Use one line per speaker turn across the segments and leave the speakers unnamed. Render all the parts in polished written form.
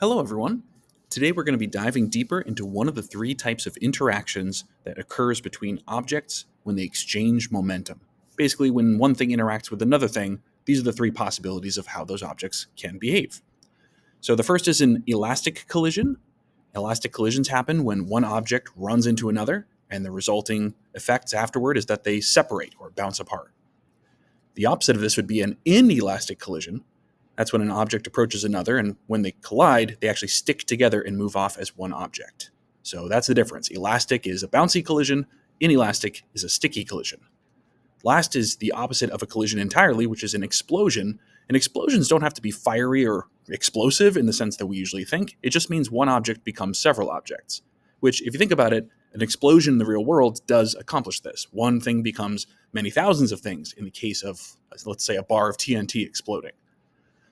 Hello, everyone. Today we're going to be diving deeper into one of the three types of interactions that occurs between objects when they exchange momentum. Basically, when one thing interacts with another thing, these are the three possibilities of how those objects can behave. So the first is an elastic collision. Elastic collisions happen when one object runs into another, and the resulting effects afterward is that they separate or bounce apart. The opposite of this would be an inelastic collision. That's when an object approaches another, and when they collide, they actually stick together and move off as one object. So that's the difference. Elastic is a bouncy collision, inelastic is a sticky collision. Last is the opposite of a collision entirely, which is an explosion. And explosions don't have to be fiery or explosive in the sense that we usually think. It just means one object becomes several objects, which, if you think about it, an explosion in the real world does accomplish this. One thing becomes many thousands of things in the case of, let's say, a bar of TNT exploding.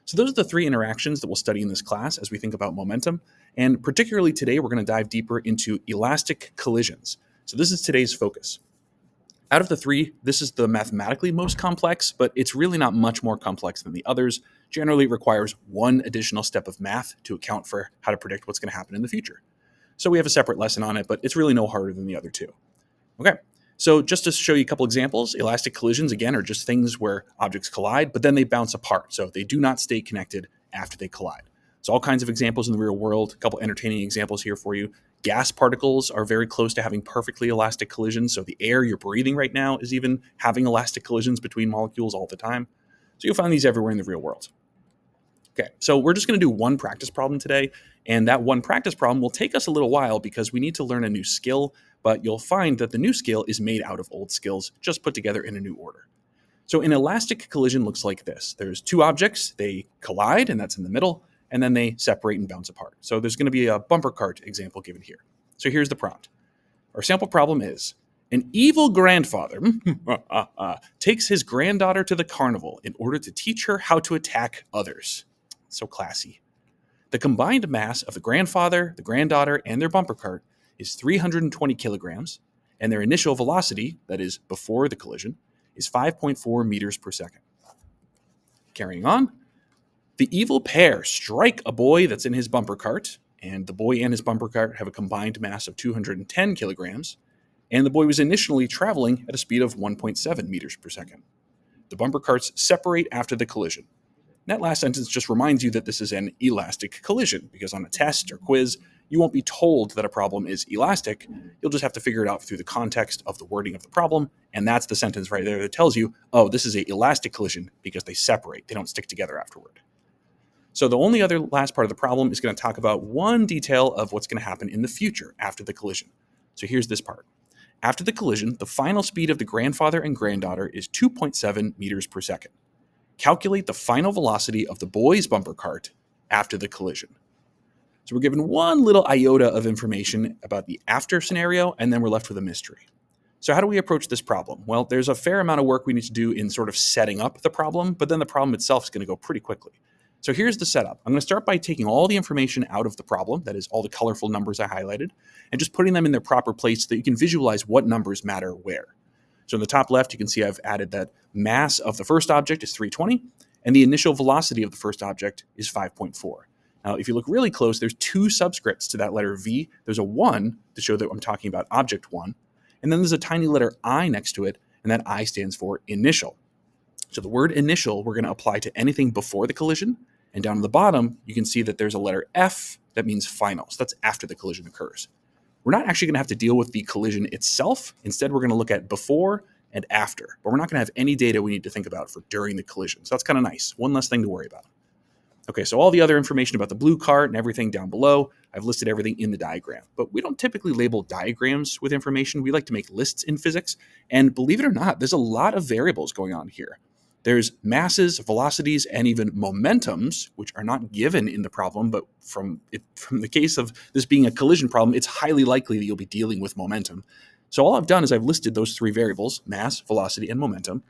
So those are the three interactions that we'll study in this class as we think about momentum. And particularly today, we're going to dive deeper into elastic collisions. So this is today's focus. Out of the three, this is the mathematically most complex, but it's really not much more complex than the others. Generally, it requires one additional step of math to account for how to predict what's going to happen in the future. So we have a separate lesson on it, but it's really no harder than the other two. Okay. So just to show you a couple examples, elastic collisions, again, are just things where objects collide, but then they bounce apart. So they do not stay connected after they collide. So all kinds of examples in the real world, a couple entertaining examples here for you. Gas particles are very close to having perfectly elastic collisions. So the air you're breathing right now is even having elastic collisions between molecules all the time. So you'll find these everywhere in the real world. Okay, so we're just going to do one practice problem today, and that one practice problem will take us a little while because we need to learn a new skill, but you'll find that the new skill is made out of old skills, just put together in a new order. So an elastic collision looks like this. There's two objects, they collide, and that's in the middle, and then they separate and bounce apart. So there's going to be a bumper cart example given here. So here's the prompt. Our sample problem is, an evil grandfather takes his granddaughter to the carnival in order to teach her how to attack others. So classy. The combined mass of the grandfather, the granddaughter, and their bumper cart is 320 kilograms, and their initial velocity, that is before the collision, is 5.4 meters per second. Carrying on, the evil pair strike a boy that's in his bumper cart, and the boy and his bumper cart have a combined mass of 210 kilograms, and the boy was initially traveling at a speed of 1.7 meters per second. The bumper carts separate after the collision. That last sentence just reminds you that this is an elastic collision, because on a test or quiz, you won't be told that a problem is elastic. You'll just have to figure it out through the context of the wording of the problem, and that's the sentence right there that tells you, oh, this is an elastic collision because they separate. They don't stick together afterward. So the only other last part of the problem is going to talk about one detail of what's going to happen in the future after the collision. So here's this part. After the collision, the final speed of the grandfather and granddaughter is 2.7 meters per second. Calculate the final velocity of the boy's bumper cart after the collision. So we're given one little iota of information about the after scenario, and then we're left with a mystery. So how do we approach this problem? Well, there's a fair amount of work we need to do in sort of setting up the problem, but then the problem itself is going to go pretty quickly. So here's the setup. I'm going to start by taking all the information out of the problem, that is all the colorful numbers I highlighted, and just putting them in their proper place so that you can visualize what numbers matter where. So in the top left, you can see I've added that mass of the first object is 320, and the initial velocity of the first object is 5.4. Now, if you look really close, there's two subscripts to that letter V. There's a 1 to show that I'm talking about object 1, and then there's a tiny letter I next to it, and that I stands for initial. So the word initial we're going to apply to anything before the collision, and down at the bottom, you can see that there's a letter F that means final. So that's after the collision occurs. We're not actually going to have to deal with the collision itself. Instead, we're going to look at before and after, but we're not going to have any data we need to think about for during the collision. So that's kind of nice. One less thing to worry about. Okay, so all the other information about the blue cart and everything down below, I've listed everything in the diagram. But we don't typically label diagrams with information. We like to make lists in physics. And believe it or not, there's a lot of variables going on here. There's masses, velocities, and even momentums, which are not given in the problem, but from the case of this being a collision problem, it's highly likely that you'll be dealing with momentum. So all I've done is I've listed those three variables, mass, velocity, and momentum,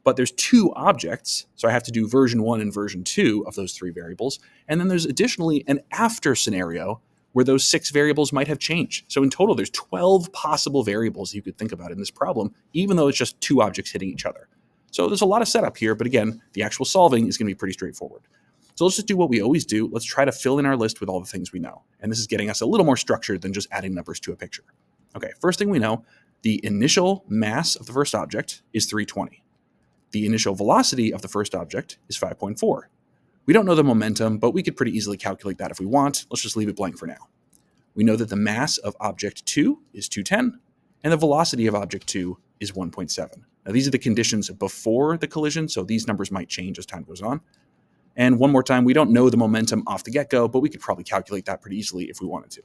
but there's two objects, so I have to do version 1 and version 2 of those three variables, and then there's additionally an after scenario where those 6 variables might have changed. So in total, there's 12 possible variables you could think about in this problem, even though it's just two objects hitting each other. So there's a lot of setup here, but again, the actual solving is going to be pretty straightforward. So let's just do what we always do. Let's try to fill in our list with all the things we know. And this is getting us a little more structured than just adding numbers to a picture. Okay, first thing we know, the initial mass of the first object is 320. The initial velocity of the first object is 5.4. We don't know the momentum, but we could pretty easily calculate that if we want. Let's just leave it blank for now. We know that the mass of object 2 is 210, and the velocity of object 2 is 1.7. Now, these are the conditions before the collision, so these numbers might change as time goes on. And one more time, we don't know the momentum off the get-go, but we could probably calculate that pretty easily if we wanted to.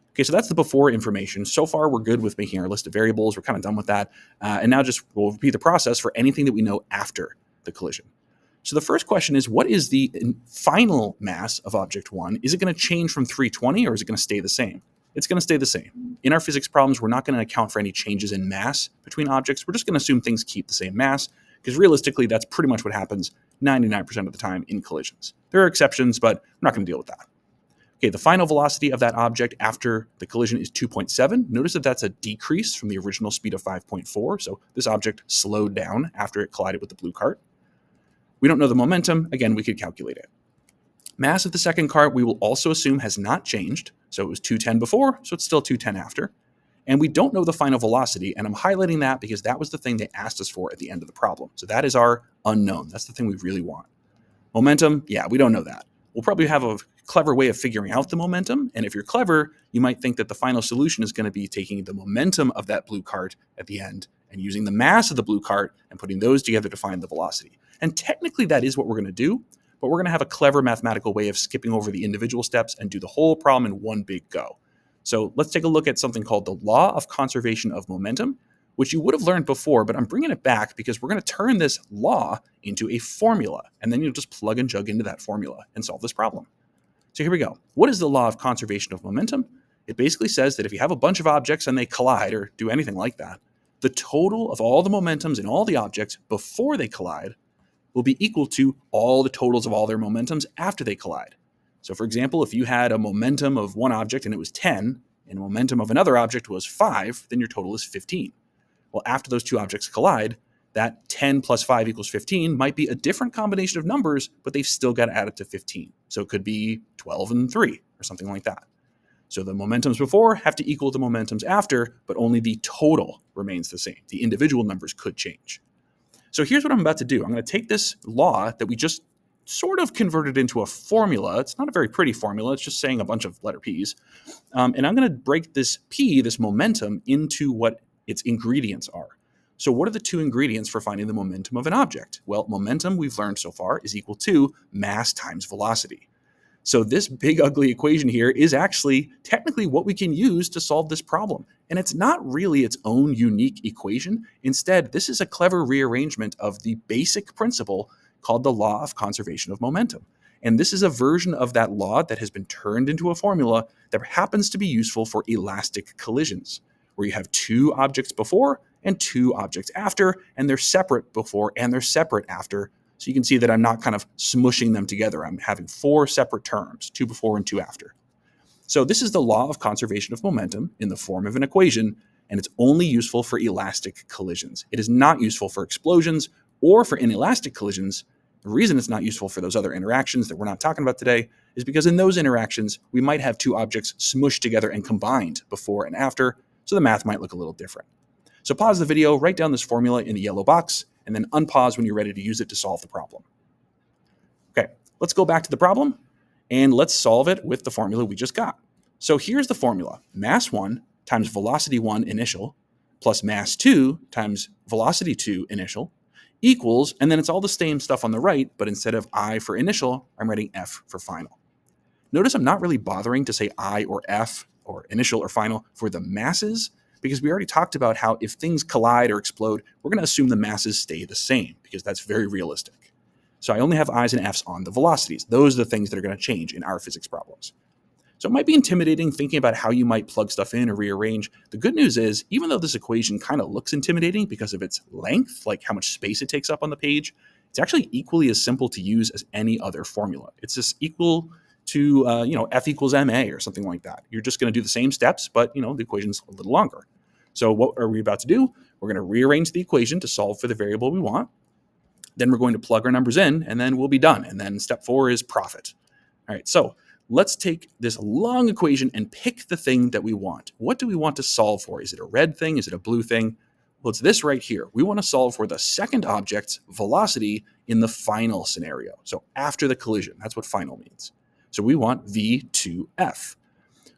Okay, so that's the before information. So far, we're good with making our list of variables. We're kind of done with that. And now just we'll repeat the process for anything that we know after the collision. So the first question is, what is the final mass of object 1? Is it going to change from 320 or is it going to stay the same? It's going to stay the same. In our physics problems, we're not going to account for any changes in mass between objects. We're just going to assume things keep the same mass because realistically, that's pretty much what happens 99% of the time in collisions. There are exceptions, but we're not going to deal with that. Okay, the final velocity of that object after the collision is 2.7. Notice that that's a decrease from the original speed of 5.4. So this object slowed down after it collided with the blue cart. We don't know the momentum. Again, we could calculate it. Mass of the second cart, we will also assume has not changed. So it was 210 before, so it's still 210 after. And we don't know the final velocity, and I'm highlighting that because that was the thing they asked us for at the end of the problem. So that is our unknown. That's the thing we really want. Momentum, yeah, we don't know that. We'll probably have a clever way of figuring out the momentum, and if you're clever, you might think that the final solution is going to be taking the momentum of that blue cart at the end and using the mass of the blue cart and putting those together to find the velocity. And technically that is what we're going to do, but we're going to have a clever mathematical way of skipping over the individual steps and do the whole problem in one big go. So let's take a look at something called the law of conservation of momentum, which you would have learned before, but I'm bringing it back because we're going to turn this law into a formula, and then you'll just plug and chug into that formula and solve this problem. So here we go. What is the law of conservation of momentum? It basically says that if you have a bunch of objects and they collide or do anything like that, the total of all the momentums in all the objects before they collide will be equal to all the totals of all their momentums after they collide. So for example, if you had a momentum of one object and it was 10, and a momentum of another object was 5, then your total is 15. Well, after those two objects collide, that 10 plus 5 equals 15 might be a different combination of numbers, but they've still got to add it to 15. So it could be 12 and 3 or something like that. So the momentums before have to equal the momentums after, but only the total remains the same. The individual numbers could change. So here's what I'm about to do. I'm going to take this law that we just sort of converted into a formula. It's not a very pretty formula. It's just saying a bunch of letter P's. And I'm going to break this P, this momentum, into what its ingredients are. So what are the two ingredients for finding the momentum of an object? Well, momentum, we've learned so far, is equal to mass times velocity. So this big ugly equation here is actually technically what we can use to solve this problem. And it's not really its own unique equation. Instead, this is a clever rearrangement of the basic principle called the law of conservation of momentum. And this is a version of that law that has been turned into a formula that happens to be useful for elastic collisions, where you have two objects before and two objects after, and they're separate before and they're separate after. So you can see that I'm not kind of smushing them together. I'm having four separate terms, two before and two after. So this is the law of conservation of momentum in the form of an equation, and it's only useful for elastic collisions. It is not useful for explosions or for inelastic collisions. The reason it's not useful for those other interactions that we're not talking about today is because in those interactions, we might have two objects smushed together and combined before and after, so the math might look a little different. So pause the video, write down this formula in the yellow box, and then unpause when you're ready to use it to solve the problem. Okay, let's go back to the problem, and let's solve it with the formula we just got. So here's the formula. Mass 1 times velocity 1 initial plus mass 2 times velocity 2 initial equals, and then it's all the same stuff on the right, but instead of I for initial, I'm writing F for final. Notice I'm not really bothering to say I or F or initial or final for the masses, because we already talked about how if things collide or explode, we're going to assume the masses stay the same, because that's very realistic. So I only have I's and F's on the velocities. Those are the things that are going to change in our physics problems. So it might be intimidating thinking about how you might plug stuff in or rearrange. The good news is, even though this equation kind of looks intimidating because of its length, like how much space it takes up on the page, it's actually equally as simple to use as any other formula. It's just equal to, F equals ma or something like that. You're just going to do the same steps, but, the equation's a little longer. So what are we about to do? We're going to rearrange the equation to solve for the variable we want. Then we're going to plug our numbers in, and then we'll be done. And then step 4 is profit. All right, so let's take this long equation and pick the thing that we want. What do we want to solve for? Is it a red thing? Is it a blue thing? Well, it's this right here. We want to solve for the second object's velocity in the final scenario. So after the collision, that's what final means. So we want v2f.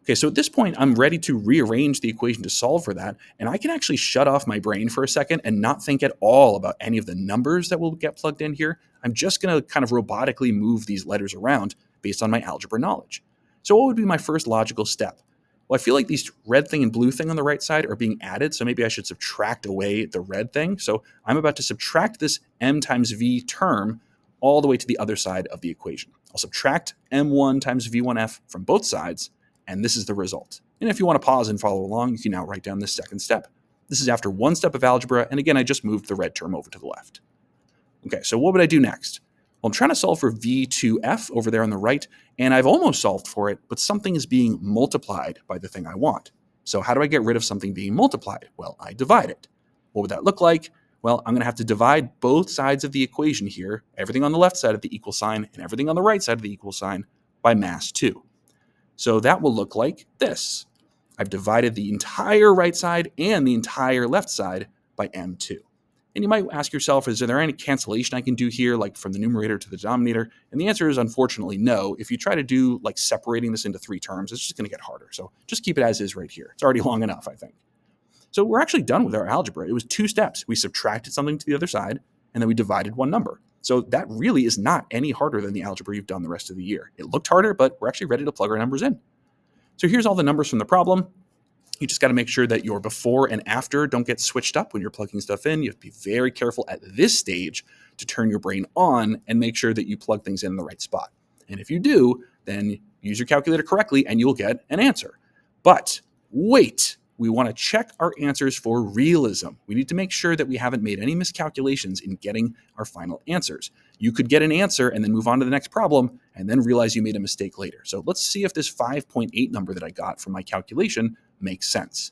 Okay, so at this point, I'm ready to rearrange the equation to solve for that, and I can actually shut off my brain for a second and not think at all about any of the numbers that will get plugged in here. I'm just going to kind of robotically move these letters around based on my algebra knowledge. So what would be my first logical step? Well, I feel like these red thing and blue thing on the right side are being added, so maybe I should subtract away the red thing. So I'm about to subtract this m times v term all the way to the other side of the equation. I'll subtract m1 times v1f from both sides, and this is the result. And if you want to pause and follow along, you can now write down this second step. This is after one step of algebra, and again, I just moved the red term over to the left. Okay, so what would I do next? Well, I'm trying to solve for v2f over there on the right, and I've almost solved for it, but something is being multiplied by the thing I want. So how do I get rid of something being multiplied? Well, I divide it. What would that look like? Well, I'm going to have to divide both sides of the equation here, everything on the left side of the equal sign and everything on the right side of the equal sign, by mass 2. So that will look like this. I've divided the entire right side and the entire left side by m2. And you might ask yourself, is there any cancellation I can do here, like from the numerator to the denominator? And the answer is unfortunately no. If you try to do like separating this into 3 terms, it's just going to get harder. So just keep it as is right here. It's already long enough, I think. So we're actually done with our algebra. It was 2 steps. We subtracted something to the other side, and then we divided one number. So that really is not any harder than the algebra you've done the rest of the year. It looked harder, but we're actually ready to plug our numbers in. So here's all the numbers from the problem. You just got to make sure that your before and after don't get switched up when you're plugging stuff in. You have to be very careful at this stage to turn your brain on and make sure that you plug things in the right spot. And if you do, then use your calculator correctly and you'll get an answer. But wait, we want to check our answers for realism. We need to make sure that we haven't made any miscalculations in getting our final answers. You could get an answer and then move on to the next problem and then realize you made a mistake later. So let's see if this 5.8 number that I got from my calculation makes sense.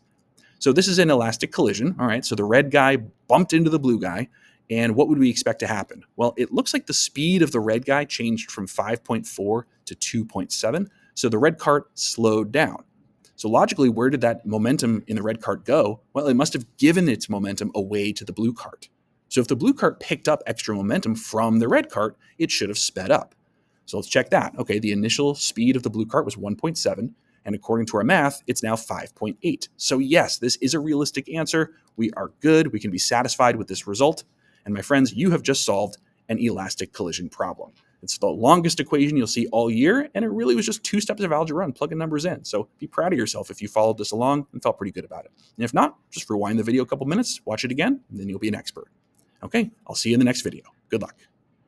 So this is an elastic collision. All right, so the red guy bumped into the blue guy. And what would we expect to happen? Well, it looks like the speed of the red guy changed from 5.4 to 2.7. So the red cart slowed down. So logically, where did that momentum in the red cart go? Well, it must have given its momentum away to the blue cart. So if the blue cart picked up extra momentum from the red cart, it should have sped up. So let's check that. Okay, the initial speed of the blue cart was 1.7, and according to our math, it's now 5.8. So yes, this is a realistic answer. We are good. We can be satisfied with this result. And my friends, you have just solved an elastic collision problem. It's the longest equation you'll see all year, and it really was just 2 steps of algebra and plugging numbers in. So be proud of yourself if you followed this along and felt pretty good about it. And if not, just rewind the video a couple minutes, watch it again, and then you'll be an expert. Okay, I'll see you in the next video. Good luck.